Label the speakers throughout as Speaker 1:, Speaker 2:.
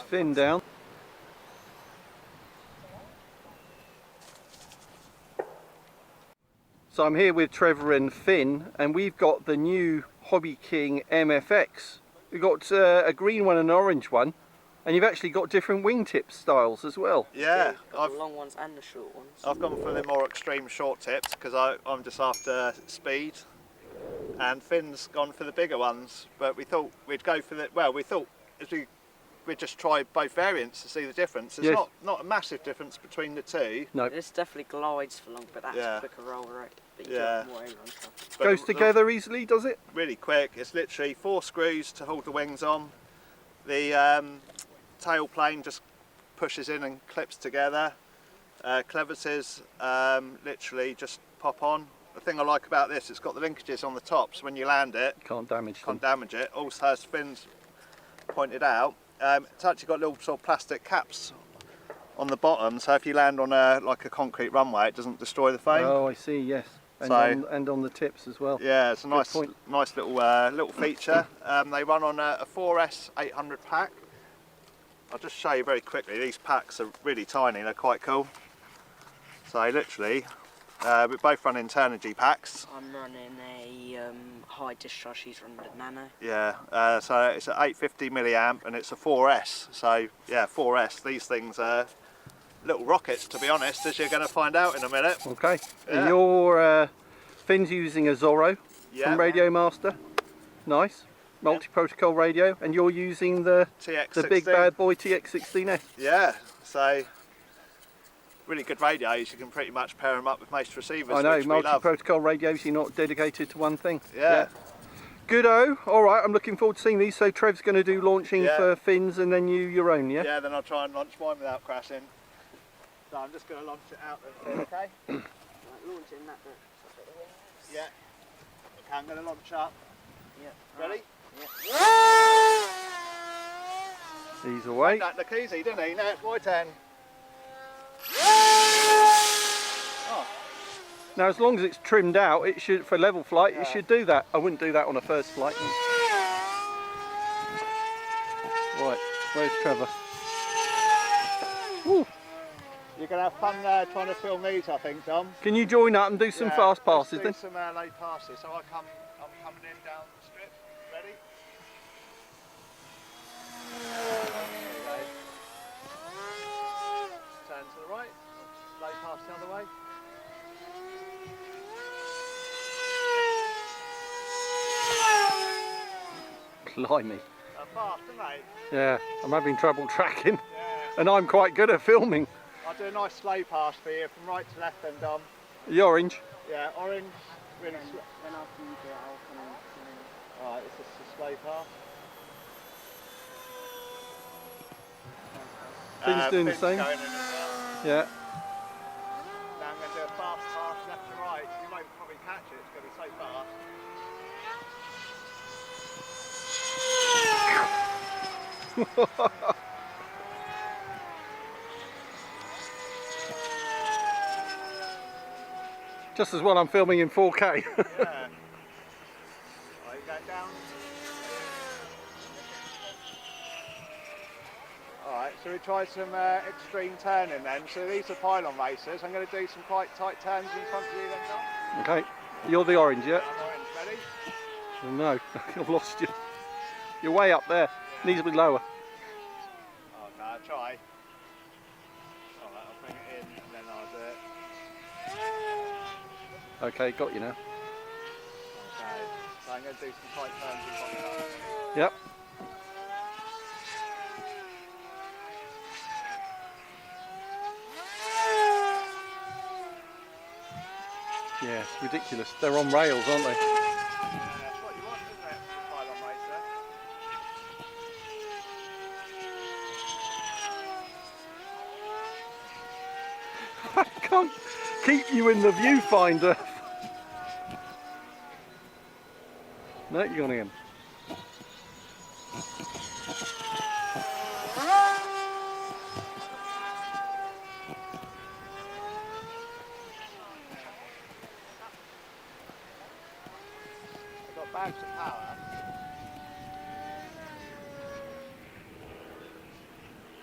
Speaker 1: fin down. So I'm here with Trevor and Finn, and we've got the new Hobby King MFX. We've got a green one and an orange one, and you've actually got different wingtip styles as well.
Speaker 2: Yeah,
Speaker 3: the long ones and the short ones.
Speaker 2: I've gone for the more extreme short tips because I'm just after speed, and Finn's gone for the bigger ones. But we thought we'd go for the, well, we thought as we'd just try both variants to see the difference. There's not a massive difference between the two.
Speaker 1: No.
Speaker 3: This definitely glides for long, but that's a quicker roll rate. But you
Speaker 2: Yeah.
Speaker 3: get more air on top.
Speaker 1: Goes together easily, does it?
Speaker 2: Really quick. It's literally 4 screws to hold the wings on. The tail plane just pushes in and clips together. Clevises literally just pop on. The thing I like about this, it's got the linkages on the top, so when you land it,
Speaker 1: can't damage
Speaker 2: it. Also, as Finn's pointed out, it's actually got little sort of plastic caps on the bottom, so if you land on like a concrete runway, it doesn't destroy the frame.
Speaker 1: Oh, I see. Yes, and on the tips as well.
Speaker 2: Yeah, it's a nice little feature. They run on a 4S 800 pack. I'll just show you very quickly. These packs are really tiny. They're quite cool. So literally, we both run Internergy packs.
Speaker 3: I'm running a high discharge. She's running a nano.
Speaker 2: Yeah, so it's an 850 milliamp and it's a 4S. So yeah, 4S. These things are little rockets, to be honest, as you're going to find out in a minute.
Speaker 1: Okay. Yeah. Your Finn's using a Zorro from Radio Master. Nice. Multi-protocol radio, and you're using the big bad boy TX16S.
Speaker 2: Yeah, so really good radios. You can pretty much pair them up with most receivers.
Speaker 1: I know, multi-protocol radios, you're not dedicated to one thing.
Speaker 2: Yeah.
Speaker 1: Good-o. Alright, I'm looking forward to seeing these. So Trev's going to do launching for Finn's and then you your own, yeah?
Speaker 2: Yeah, then I'll try and launch mine without crashing. So I'm just going to launch it out then, okay?
Speaker 3: Right, launch in that bit.
Speaker 2: Yeah. Okay, I'm going to launch up.
Speaker 3: Yeah.
Speaker 2: Ready?
Speaker 3: Yeah.
Speaker 1: He's away.
Speaker 2: That looked easy, didn't he? Now it's my turn. Oh.
Speaker 1: Now, as long as it's trimmed out, it should, for level flight, it should do that. I wouldn't do that on a first flight. Right, where's Trevor? Woo.
Speaker 2: You're going to have fun trying to film these, I think, Tom.
Speaker 1: Can you join up and do some fast passes then?
Speaker 2: Do some late passes. So I'm coming in down the strip. Ready? Turn to the right. Late pass the other way.
Speaker 1: Blimey.
Speaker 2: Fast, isn't they?
Speaker 1: Yeah, I'm having trouble tracking. And I'm quite good at filming.
Speaker 2: I'll do a nice slow pass for you from right to left then, Dom.
Speaker 1: The orange?
Speaker 2: Yeah, orange. Really slow.
Speaker 3: Then after you do it, I'll come in.
Speaker 2: Alright, this is a slow pass.
Speaker 1: Finn's doing the same.
Speaker 2: Going in as well.
Speaker 1: Yeah.
Speaker 2: Now I'm going to do a fast pass left to right. You won't probably catch it, it's going to be so fast.
Speaker 1: Just as well I'm filming in 4K.
Speaker 2: Yeah. Right, you go down. Alright, so we try some extreme turning then. So these are pylon racers. I'm going to do some quite tight turns in front of you then, Dom.
Speaker 1: Okay, you're the orange, yeah?
Speaker 2: I'm orange, ready?
Speaker 1: Oh, no, I've lost you. You're way up there. Needs to be lower.
Speaker 2: Oh no, try. Alright, I'll bring it in and then I'll do it.
Speaker 1: Okay, got you now.
Speaker 2: Okay, so I'm going to do some tight turns in front of you.
Speaker 1: Yep. Yeah, it's ridiculous. They're on rails, aren't they?
Speaker 2: That's what you want, isn't it? For a pylon racer.
Speaker 1: I can't keep you in the viewfinder. No, you're going in.
Speaker 2: I've got bags of power.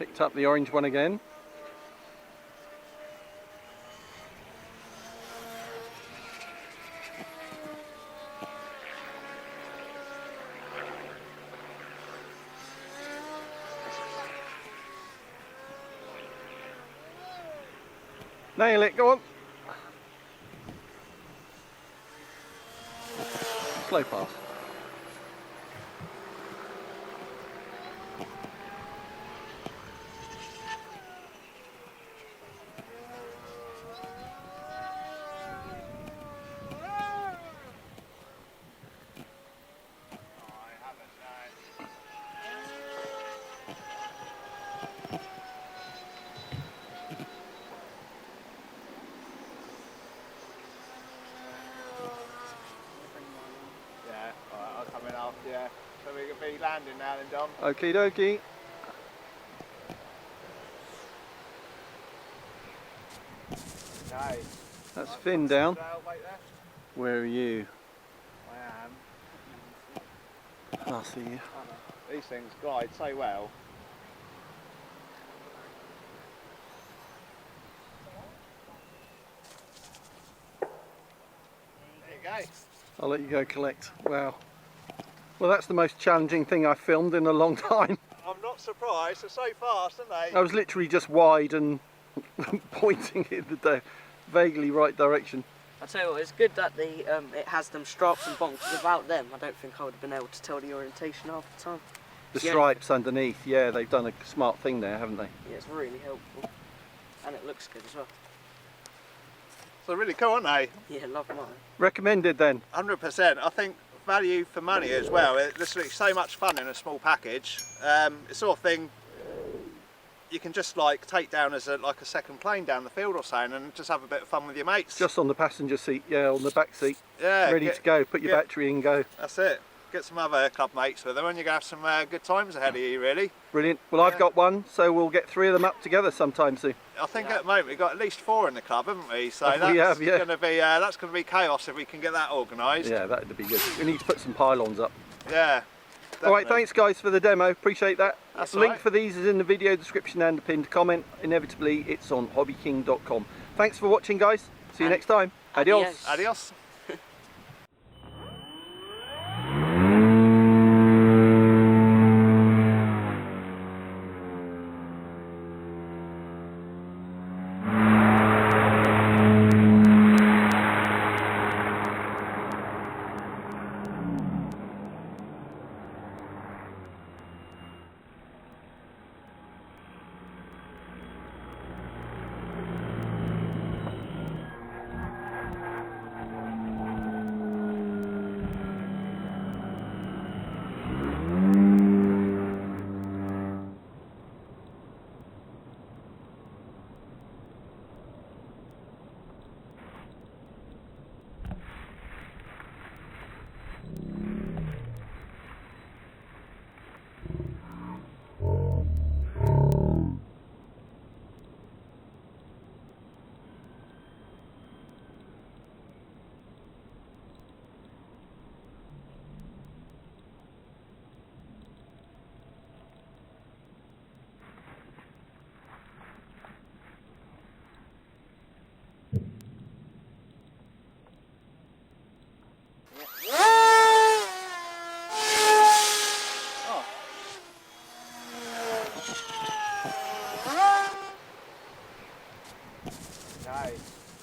Speaker 1: Picked up the orange one again. Nail it, go on. Slow pass.
Speaker 2: Yeah, so we could be landing now then, Dom.
Speaker 1: Okie dokie.
Speaker 2: Okay.
Speaker 1: That's Finn down.
Speaker 2: Wait there.
Speaker 1: Where are you?
Speaker 2: I am.
Speaker 1: I see you.
Speaker 2: These things glide so well. There you go.
Speaker 1: I'll let you go collect. Wow. Well, that's the most challenging thing I've filmed in a long time.
Speaker 2: I'm not surprised, they're so fast, aren't they?
Speaker 1: I was literally just wide and pointing in the vaguely right direction.
Speaker 3: I tell you what, it's good that it has them stripes and bonks. Without them, I don't think I would have been able to tell the orientation half the time.
Speaker 1: The stripes underneath, yeah, they've done a smart thing there, haven't they?
Speaker 3: Yeah, it's really helpful. And it looks good as well.
Speaker 2: So really cool, aren't they?
Speaker 3: Yeah, love mine.
Speaker 1: Recommended then?
Speaker 2: 100%. I think value for money as well. This looks so much fun in a small package. It's the sort of thing you can just like take down as like a second plane down the field or something and just have a bit of fun with your mates.
Speaker 1: Just on the passenger seat, yeah, on the back seat.
Speaker 2: Yeah.
Speaker 1: Ready to go, put your battery in, go.
Speaker 2: That's it. Get some other club mates with them and you're going to have some good times ahead of you, really.
Speaker 1: Brilliant. Well, I've got one, so we'll get 3 of them up together sometime soon.
Speaker 2: I think at the moment we've got at least 4 in the club, haven't we? So
Speaker 1: We have, yeah.
Speaker 2: that's going to be chaos if we can get that organised.
Speaker 1: Yeah, that would be good. We need to put some pylons up.
Speaker 2: Yeah.
Speaker 1: All right, thanks guys for the demo. Appreciate that.
Speaker 2: That's
Speaker 1: Link
Speaker 2: right.
Speaker 1: for these is in the video description and the pinned comment. Inevitably, it's on hobbyking.com. Thanks for watching, guys. See you next time. Adios.
Speaker 2: Adios.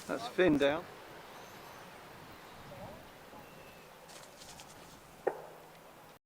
Speaker 1: That's Finn down.